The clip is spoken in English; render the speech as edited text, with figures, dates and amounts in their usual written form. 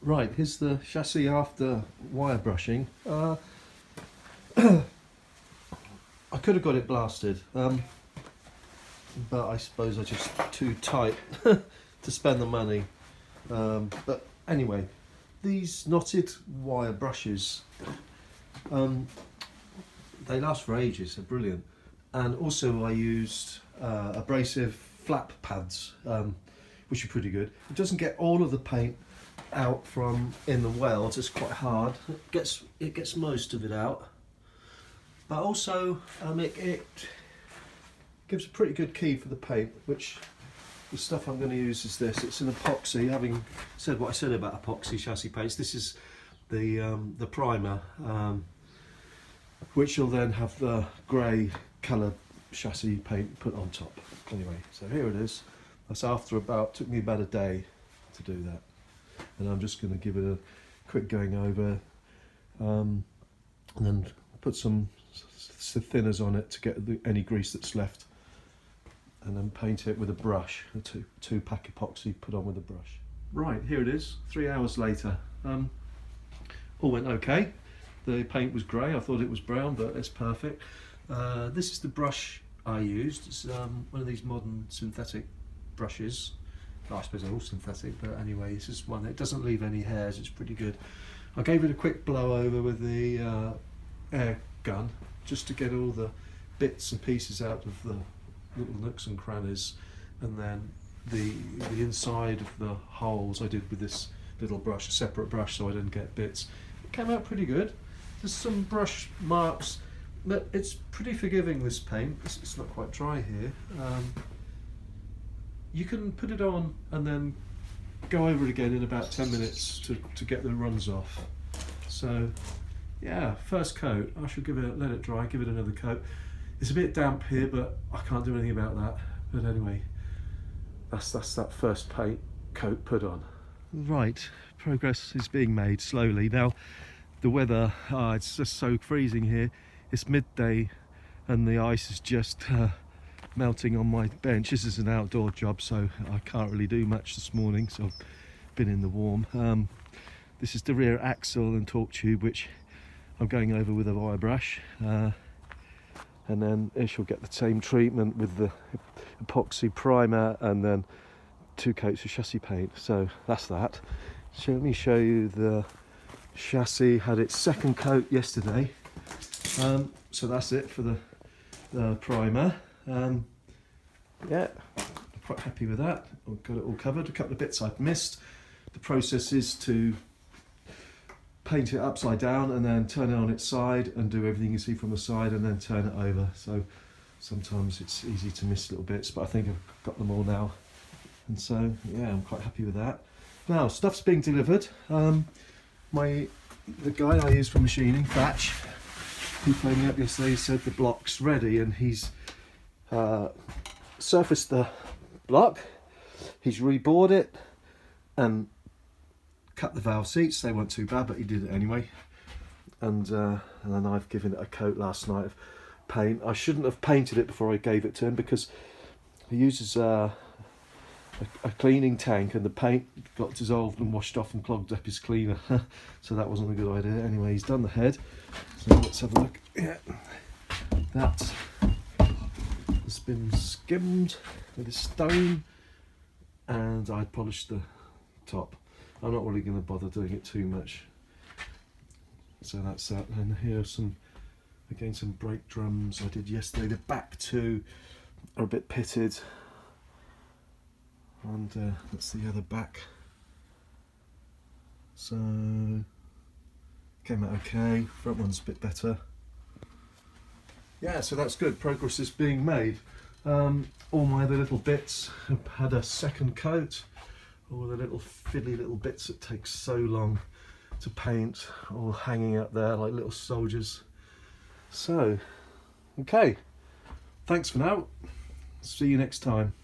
Right, here's the chassis after wire brushing. I could have got it blasted, but I suppose I was just too tight to spend the money. But anyway, these knotted wire brushes, they last for ages, they're brilliant. And also I used abrasive flap pads, which are pretty good. It doesn't get all of the paint out from in the welds, it's quite hard. It gets most of it out. But also it gives a pretty good key for the paint, which the stuff I'm going to use is this. It's an epoxy. Having said what I said about epoxy chassis paints, this is the primer, which will then have the grey coloured chassis paint put on top. Anyway, so here it is. That's took me about a day to do that. And I'm just going to give it a quick going over, and then put some thinners on it to get any grease that's left, and then paint it with a brush, a two pack epoxy put on with a brush. Right, here it is, 3 hours later. All went okay. The paint was grey, I thought it was brown, but it's perfect. This is the brush I used. It's one of these modern synthetic brushes. I suppose they're all synthetic, but anyway, this is one that doesn't leave any hairs. It's pretty good. I gave it a quick blow over with the air gun, just to get all the bits and pieces out of the little nooks and crannies, and then the inside of the holes I did with this little brush, a separate brush, so I didn't get bits. It came out pretty good. There's some brush marks, but it's pretty forgiving, this paint. It's not quite dry here. You can put it on and then go over it again in about 10 minutes to get the runs off. So yeah, first coat. I should let it dry, give it another coat. It's a bit damp here, but I can't do anything about that. But anyway, that's that first paint coat put on. Right, progress is being made slowly. Now, the weather, it's just so freezing here. It's midday and the ice is just melting on my bench. This is an outdoor job, so I can't really do much this morning, so I've been in the warm. This is the rear axle and torque tube, which I'm going over with a wire brush, and then Ish will get the same treatment with the epoxy primer and then 2 coats of chassis paint. So that's that. So let me show you the chassis. Had its second coat yesterday, so that's it for the primer. Yeah, I'm quite happy with that. I've got it all covered. A couple of bits I've missed. The process is to paint it upside down and then turn it on its side and do everything you see from the side and then turn it over. So sometimes it's easy to miss little bits, but I think I've got them all now. And so yeah, I'm quite happy with that. Now, stuff's being delivered. The guy I used for machining, Thatch, he phoned me up yesterday. He said the block's ready, and he's surfaced the block. He's rebored it and cut the valve seats. They weren't too bad, but he did it anyway. And then I've given it a coat last night of paint. I shouldn't have painted it before I gave it to him, because he uses a cleaning tank and the paint got dissolved and washed off and clogged up his cleaner. So that wasn't a good idea. Anyway, he's done the head, so let's have a look. Yeah, that has been skimmed with a stone, and I polished the top. I'm not really going to bother doing it too much. So that's that. And here are some brake drums I did yesterday. The back two are a bit pitted, and that's the other back. So came out okay. Front one's a bit better. Yeah, so that's good. Progress is being made. All my other little bits have had a second coat. All the little fiddly little bits that take so long to paint, all hanging up there like little soldiers. So, okay. Thanks for now. See you next time.